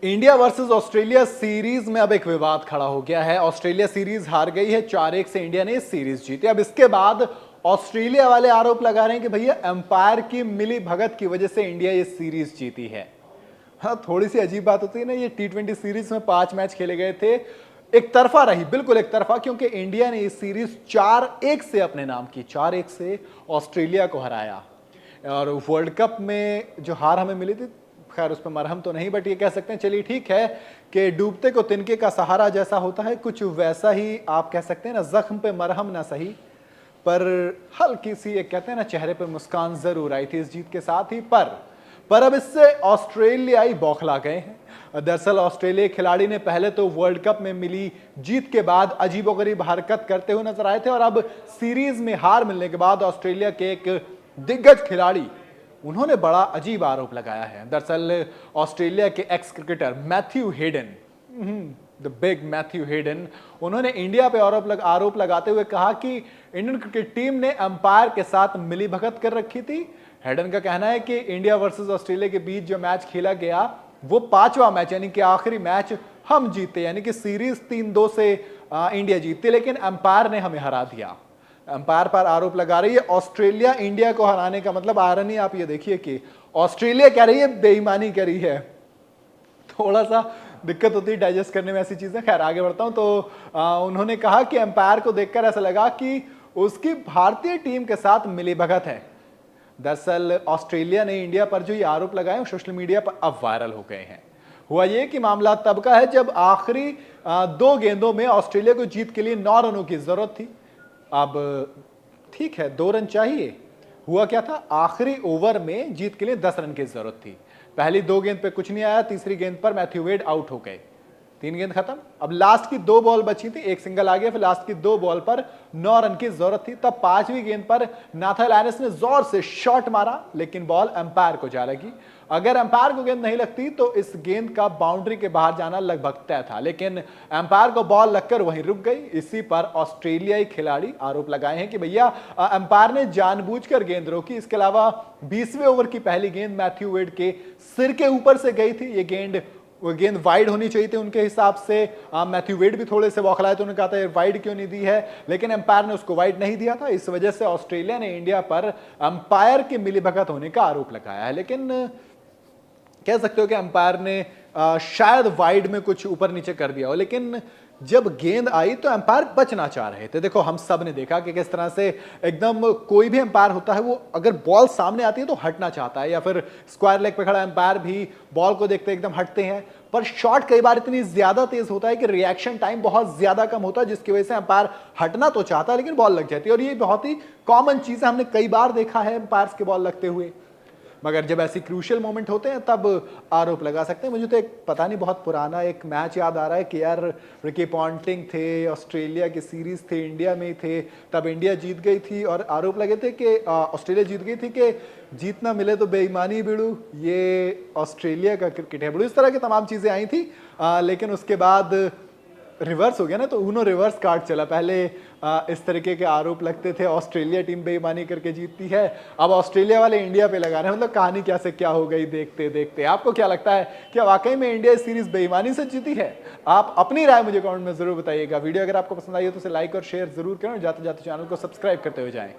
India versus Australia series में अब एक विवाद खड़ा हो गया है। ऑस्ट्रेलिया सीरीज हार गई है, 4-1 से इंडिया ने सीरीज जीती। अब इसके बाद ऑस्ट्रेलिया वाले आरोप लगा रहे हैं कि भैया अंपायर की मिली भगत की वजह से इंडिया ये सीरीज जीती है। हाँ, थोड़ी सी अजीब बात होती है ना। ये T20 सीरीज में 5 मैच खेले गए थे, एक तरफा रही, बिल्कुल एक तरफा, क्योंकि इंडिया ने ये सीरीज 4-1 से अपने नाम की, 4-1 से ऑस्ट्रेलिया को हराया। और वर्ल्ड कप में जो हार हमें मिली थी, खैर उस पर मरहम तो नहीं, बट ये कह सकते हैं, चलिए ठीक है कि डूबते को तिनके का सहारा जैसा होता है, कुछ वैसा ही आप कह सकते हैं ना। जख्म पे मरहम ना सही, पर हल्की सी एक कहते हैं ना, चेहरे पर मुस्कान जरूर आई थी इस जीत के साथ ही। पर अब इससे ऑस्ट्रेलियाई बौखला गए हैं। दरअसल ऑस्ट्रेलियाई खिलाड़ी ने पहले तो वर्ल्ड कप में मिली जीत के बाद अजीबोगरीब हरकत करते हुए नजर आए थे, और अब सीरीज में हार मिलने के बाद ऑस्ट्रेलिया के एक दिग्गज खिलाड़ी, उन्होंने बड़ा अजीब आरोप लगाया है। दरअसल ऑस्ट्रेलिया के x cricketer Matthew Hayden, the big Matthew Hayden, उन्होंने इंडिया पे आरोप लगाते हुए कहा कि इंडियन क्रिकेट टीम ने अंपायर के साथ मिलीभगत कर रखी थी। हेडन का कहना है कि इंडिया वर्सेस ऑस्ट्रेलिया के बीच जो मैच खेला गया, वो 5वां मैच, यानी कि आखिरी मैच हम जीते, यानी कि सीरीज 3-2 से इंडिया जीतती, लेकिन अंपायर ने हमें हरा दिया। अंपायर पर आरोप लगा रही है ऑस्ट्रेलिया इंडिया को हराने का मतलब। आयरनी आप ये देखिए कि ऑस्ट्रेलिया कह रही है बेईमानी करी है। थोड़ा सा दिक्कत होती है डाइजेस्ट करने में ऐसी चीजें। खैर आगे बढ़ता हूं तो उन्होंने कहा कि अंपायर को देखकर ऐसा लगा कि उसकी भारतीय टीम के साथ मिलीभगत है। दरअसल ऑस्ट्रेलिया ने इंडिया पर जो ये आरोप लगाए सोशल मीडिया पर अब वायरल हो गए हैं। हुआ ये कि मामला तब का है जब आखिरी 2 गेंदों में ऑस्ट्रेलिया को जीत के लिए 9 रनों की जरूरत थी। अब ठीक है, 2 रन चाहिए। हुआ क्या था, आखिरी ओवर में जीत के लिए 10 रन की जरूरत थी। पहली 2 गेंद पे कुछ नहीं आया, तीसरी गेंद पर मैथ्यू वेड आउट हो गए, 3 गेंद खत्म। अब लास्ट की 2 बॉल बची थी, एक सिंगल आ गया, फिर लास्ट की 2 बॉल पर 9 रन की जरूरत थी। तब 5वीं गेंद पर नाथन लायनेस ने जोर से शॉट मारा, लेकिन बॉल अंपायर को जा लगी। अगर अंपायर को गेंद नहीं लगती तो इस गेंद का बाउंड्री के बाहर जाना लगभग तय था, लेकिन अंपायर को बॉल लगकर वहीं रुक गई। इसी पर ऑस्ट्रेलियाई खिलाड़ी आरोप लगाए हैं कि भैया अंपायर ने जानबूझकर गेंद रोकी। इसके अलावा 20वें ओवर की पहली गेंद मैथ्यू वेड के सिर के ऊपर से गई थी। ये गेंद वाइड होनी चाहिए थी उनके हिसाब से। मैथ्यू वेड भी थोड़े से बौखलाए तो उन्होंने कहा था वाइड क्यों नहीं दी है, लेकिन अंपायर ने उसको वाइड नहीं दिया था। इस वजह से ऑस्ट्रेलिया ने इंडिया पर अंपायर के मिलीभगत होने का आरोप लगाया है। लेकिन कह सकते हो कि अंपायर ने शायद वाइड में कुछ ऊपर नीचे कर दिया हो, लेकिन जब गेंद आई तो अंपायर बचना चाह रहे थे। देखो हम सब ने देखा कि किस तरह से एकदम कोई भी अंपायर होता है, वो अगर बॉल सामने आती है तो हटना चाहता है, या फिर स्क्वायर लेग पे खड़ा अंपायर भी बॉल को देखते एकदम हटते हैं। पर शॉट कई बार इतनी ज्यादा तेज होता है कि रिएक्शन टाइम बहुत ज्यादा कम होता है, जिसकी वजह से अंपायर हटना तो चाहता है लेकिन बॉल लग जाती है। और ये बहुत ही कॉमन चीज है, हमने कई बार देखा है अंपायर्स के बॉल लगते हुए। मगर जब ऐसी क्रूशियल मोमेंट होते हैं तब आरोप लगा सकते हैं। मुझे तो एक पता नहीं, बहुत पुराना एक मैच याद आ रहा है कि यार रिकी पॉन्टिंग थे, ऑस्ट्रेलिया की सीरीज थे, इंडिया में ही थे, तब इंडिया जीत गई थी और आरोप लगे थे कि ऑस्ट्रेलिया जीत गई थी कि जीतना मिले तो बेईमानी बिड़ू, ये ऑस्ट्रेलिया का क्रिकेट है बिड़ू, इस तरह की तमाम चीज़ें आई थी। लेकिन उसके बाद रिवर्स हो गया ना, तो उन्होंने रिवर्स कार्ड चला। पहले इस तरीके के आरोप लगते थे ऑस्ट्रेलिया टीम बेईमानी करके जीतती है, अब ऑस्ट्रेलिया वाले इंडिया पे लगा रहे हैं। मतलब कहानी क्या से क्या हो गई देखते देखते। आपको क्या लगता है, क्या वाकई में इंडिया इस सीरीज बेईमानी से जीती है? आप अपनी राय मुझे कमेंट में जरूर बताइएगा। वीडियो अगर आपको पसंद आई हो तो उसे लाइक और शेयर जरूर करें, और जाते जाते चैनल को सब्सक्राइब करते हुए जाएं।